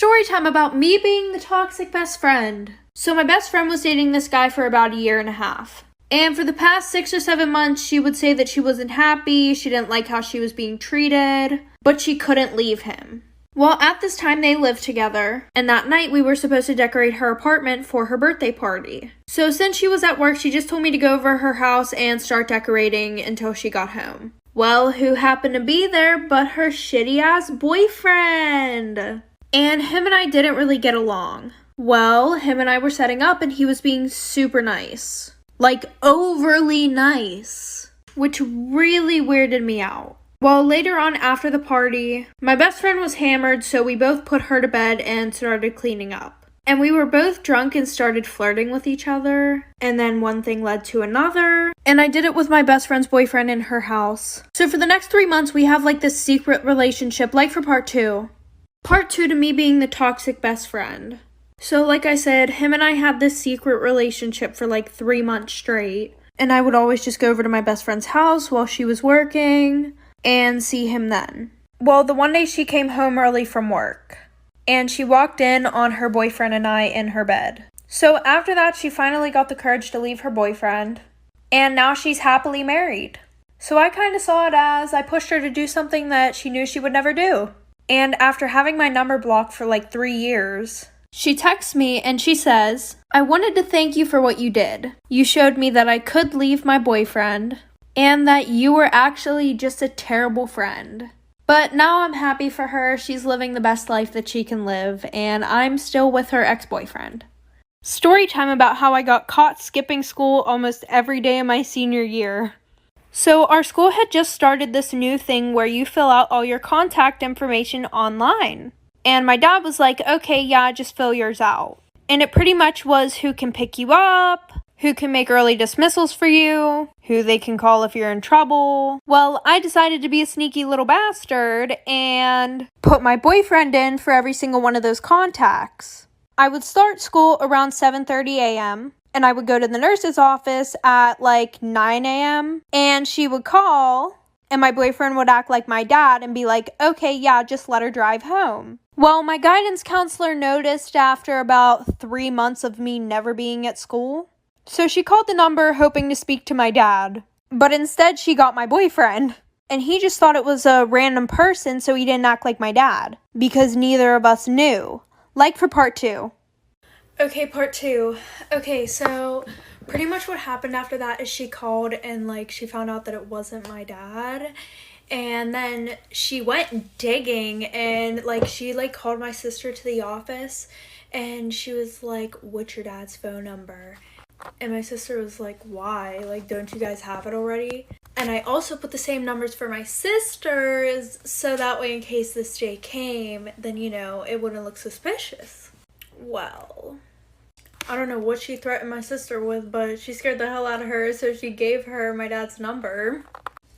story time about me being the toxic best friend. So my best friend was dating this guy for about 1.5 years. And for the past 6 or 7 months, she would say that she wasn't happy, she didn't like how she was being treated, but she couldn't leave him. Well, at this time, they lived together, and that night we were supposed to decorate her apartment for her birthday party. So since she was at work, she just told me to go over her house and start decorating until she got home. Well, who happened to be there but her shitty-ass boyfriend? And him and I didn't really get along. Well, him and I were setting up and he was being super nice. Like, overly nice. Which really weirded me out. Well, later on after the party, my best friend was hammered, so we both put her to bed and started cleaning up. And we were both drunk and started flirting with each other. And then one thing led to another. And I did it with my best friend's boyfriend in her house. So for the next 3 months, we have like this secret relationship, like for part 2. Part 2 to me being the toxic best friend. So like I said, him and I had this secret relationship for like 3 months straight. And I would always just go over to my best friend's house while she was working and see him then. Well, the one day she came home early from work, and she walked in on her boyfriend and I in her bed. So after that, she finally got the courage to leave her boyfriend, and now she's happily married. So I kind of saw it as I pushed her to do something that she knew she would never do. And after having my number blocked for like 3 years, she texts me and she says, "I wanted to thank you for what you did. You showed me that I could leave my boyfriend, and that you were actually just a terrible friend. But now I'm happy for her. She's living the best life that she can live, and I'm still with her ex-boyfriend." Story time about how I got caught skipping school almost every day of my senior year. So our school had just started this new thing where you fill out all your contact information online. And my dad was like, "Okay, yeah, just fill yours out." And it pretty much was who can pick you up, who can make early dismissals for you, who they can call if you're in trouble. Well, I decided to be a sneaky little bastard and put my boyfriend in for every single one of those contacts. I would start school around 7:30 a.m. and I would go to the nurse's office at like 9 a.m. and she would call and my boyfriend would act like my dad and be like, "Okay, yeah, just let her drive home." Well, my guidance counselor noticed after about 3 months of me never being at school. So she called the number hoping to speak to my dad, but instead she got my boyfriend. And he just thought it was a random person, so he didn't act like my dad, because neither of us knew. Like for part 2. Okay, part 2. Okay, so pretty much what happened after that is she called and like she found out that it wasn't my dad. And then she went digging and like she like called my sister to the office and she was like, "What's your dad's phone number?" And my sister was like, "Why? Like, don't you guys have it already?" And I also put the same numbers for my sisters, so that way in case this day came, then, you know, it wouldn't look suspicious. Well, I don't know what she threatened my sister with, but she scared the hell out of her, so she gave her my dad's number.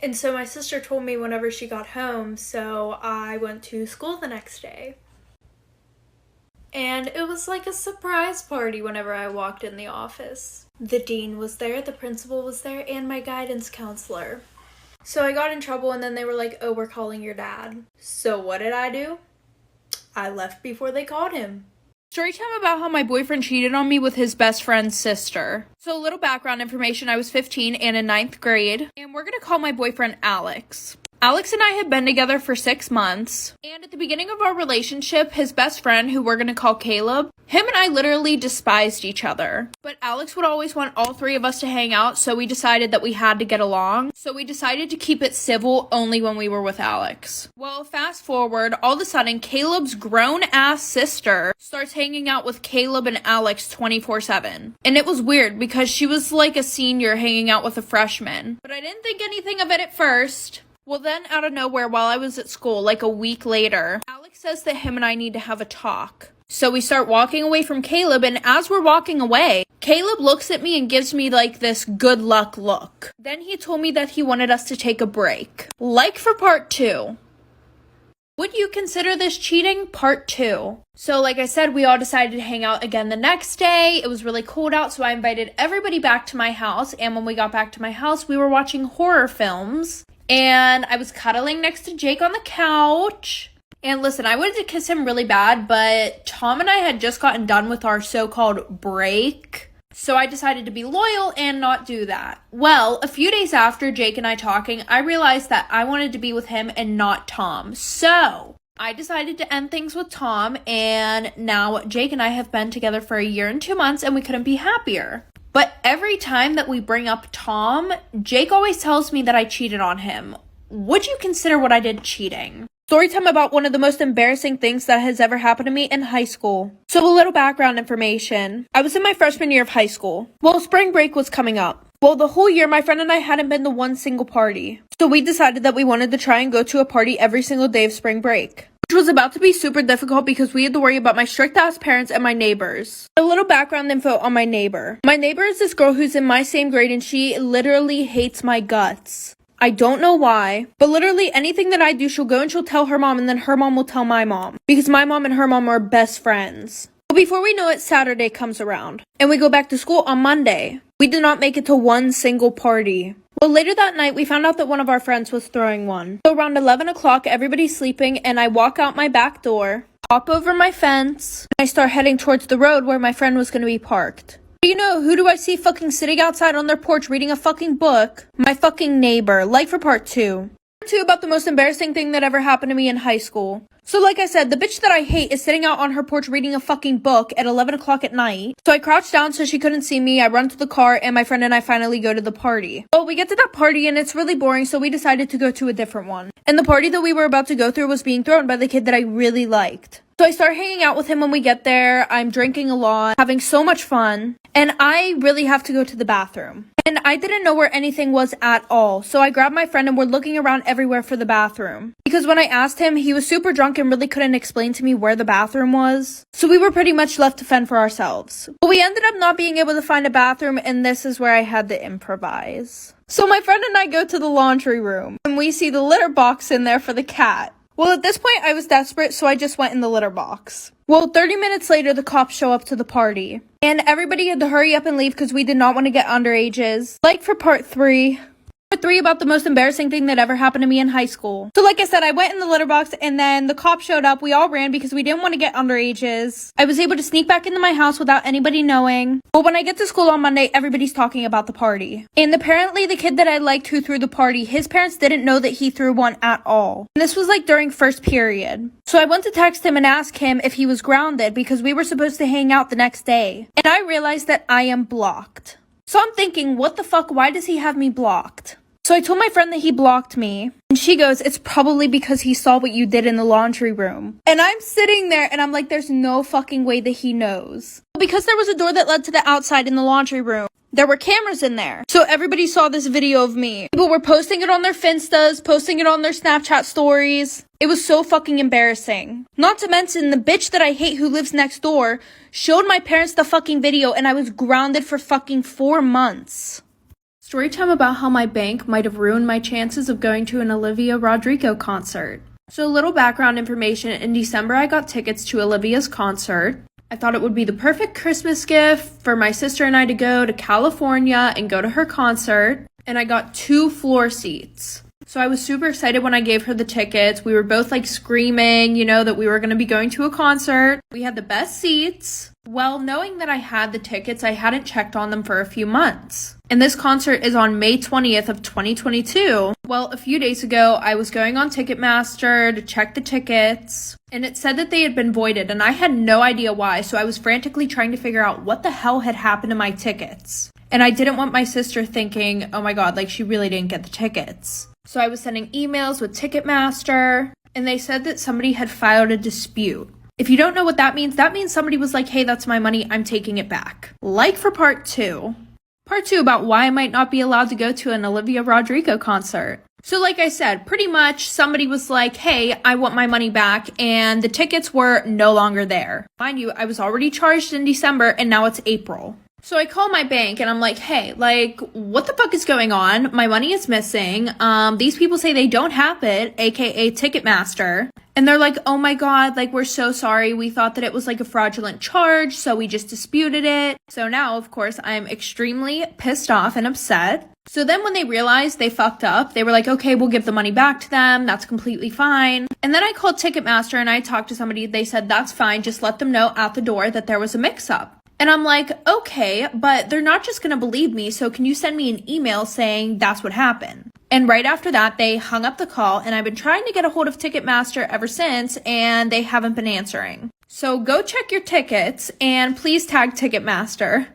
And so my sister told me whenever she got home, so I went to school the next day. And it was like a surprise party whenever I walked in the office. The dean was there, the principal was there, and my guidance counselor. So I got in trouble and then they were like, "Oh, we're calling your dad." So what did I do? I left before they called him. Story time about how my boyfriend cheated on me with his best friend's sister. So a little background information, I was 15 and in 9th grade, and we're gonna call my boyfriend Alex. Alex and I had been together for 6 months, and at the beginning of our relationship, his best friend, who we're gonna call Caleb, him and I literally despised each other. But Alex would always want all 3 of us to hang out, so we decided that we had to get along. So we decided to keep it civil only when we were with Alex. Well, fast forward, all of a sudden, Caleb's grown-ass sister starts hanging out with Caleb and Alex 24/7. And it was weird because she was like a senior hanging out with a freshman. But I didn't think anything of it at first. Well, then out of nowhere, while I was at school, like a week later, Alex says that him and I need to have a talk. So we start walking away from Caleb, and as we're walking away, Caleb looks at me and gives me like this good luck look. Then he told me that he wanted us to take a break. Like for part 2. Would you consider this cheating? Part 2. So like I said, we all decided to hang out again the next day. It was really cold out, so I invited everybody back to my house. And when we got back to my house, we were watching horror films. And I was cuddling next to Jake on the couch. And listen, I wanted to kiss him really bad, but Tom and I had just gotten done with our so-called break. So I decided to be loyal and not do that. Well, a few days after Jake and I talking, I realized that I wanted to be with him and not Tom. So I decided to end things with Tom, and now Jake and I have been together for a year and 2 months, and we couldn't be happier. But every time that we bring up Tom, Jake always tells me that I cheated on him. Would you consider what I did cheating? Storytime about one of the most embarrassing things that has ever happened to me in high school. So a little background information. I was in my freshman year of high school. Well, spring break was coming up. Well, the whole year, my friend and I hadn't been to one single party. So we decided that we wanted to try and go to a party every single day of spring break, which was about to be super difficult because we had to worry about my strict-ass parents and my neighbors. A little background info on my neighbor. My neighbor is this girl who's in my same grade, and she literally hates my guts. I don't know why, but literally anything that I do, she'll go and she'll tell her mom, and then her mom will tell my mom, because my mom and her mom are best friends. But before we know it, Saturday comes around, and we go back to school on Monday. We did not make it to one single party. Well, later that night, we found out that one of our friends was throwing one. So around 11 o'clock, everybody's sleeping, and I walk out my back door, hop over my fence, and I start heading towards the road where my friend was going to be parked. You know, who do I see fucking sitting outside on their porch reading a fucking book? My fucking neighbor. Like for part 2. Part 2 about the most embarrassing thing that ever happened to me in high school. So like I said, the bitch that I hate is sitting out on her porch reading a fucking book at 11 o'clock at night. So I crouch down so she couldn't see me. I run to the car, and my friend and I finally go to the party. Well, we get to that party and it's really boring, so we decided to go to a different one. And the party that we were about to go through was being thrown by the kid that I really liked. So I start hanging out with him when we get there. I'm drinking a lot, having so much fun, and I really have to go to the bathroom. And I didn't know where anything was at all, so I grabbed my friend and we're looking around everywhere for the bathroom. Because when I asked him, he was super drunk and really couldn't explain to me where the bathroom was. So we were pretty much left to fend for ourselves. But we ended up not being able to find a bathroom, and this is where I had to improvise. So my friend and I go to the laundry room, and we see the litter box in there for the cat. Well, at this point, I was desperate, so I just went in the litter box. Well, 30 minutes later, the cops show up to the party. And everybody had to hurry up and leave because we did not want to get underages. Like for part 3. Part 3 about the most embarrassing thing that ever happened to me in high school. So like I said, I went in the litter box, and then the cops showed up. We all ran because we didn't want to get underages. I was able to sneak back into my house without anybody knowing. But when I get to school on Monday, everybody's talking about the party. And apparently the kid that I liked who threw the party, his parents didn't know that he threw one at all. And this was like during first period. So I went to text him and ask him if he was grounded because we were supposed to hang out the next day. And I realized that I am blocked. So I'm thinking, what the fuck, why does he have me blocked? So I told my friend that he blocked me, and she goes, it's probably because he saw what you did in the laundry room. And I'm sitting there and I'm like, there's no fucking way that he knows. Because there was a door that led to the outside in the laundry room, there were cameras in there. So everybody saw this video of me. People were posting it on their Finstas, posting it on their Snapchat stories. It was so fucking embarrassing. Not to mention, the bitch that I hate who lives next door showed my parents the fucking video, and I was grounded for fucking 4 months. Storytime about how my bank might have ruined my chances of going to an Olivia Rodrigo concert. So a little background information. In December, I got tickets to Olivia's concert. I thought it would be the perfect Christmas gift for my sister and I to go to California and go to her concert. And I got 2 floor seats. So I was super excited when I gave her the tickets. We were both like screaming, you know, that we were going to be going to a concert. We had the best seats. Well, knowing that I had the tickets, I hadn't checked on them for a few months. And this concert is on May 20th of 2022. Well, a few days ago, I was going on Ticketmaster to check the tickets, and it said that they had been voided, and I had no idea why, so I was frantically trying to figure out what the hell had happened to my tickets. And I didn't want my sister thinking, oh my god, like she really didn't get the tickets. So I was sending emails with Ticketmaster, and they said that somebody had filed a dispute. If you don't know what that means somebody was like, hey, that's my money, I'm taking it back. Like for part 2. Part 2 about why I might not be allowed to go to an Olivia Rodrigo concert. So like I said, pretty much somebody was like, hey, I want my money back, and the tickets were no longer there. Mind you, I was already charged in December, and now it's April. So I call my bank and I'm like, hey, like, what the fuck is going on? My money is missing. These people say they don't have it, aka Ticketmaster. And they're like, oh my god, like, we're so sorry. We thought that it was like a fraudulent charge, so we just disputed it. So now, of course, I'm extremely pissed off and upset. So then when they realized they fucked up, they were like, okay, we'll give the money back to them. That's completely fine. And then I called Ticketmaster and I talked to somebody. They said, that's fine. Just let them know at the door that there was a mix-up. And I'm like, okay, but they're not just going to believe me. So can you send me an email saying that's what happened? And right after that, they hung up the call, and I've been trying to get a hold of Ticketmaster ever since, and they haven't been answering. So go check your tickets and please tag Ticketmaster.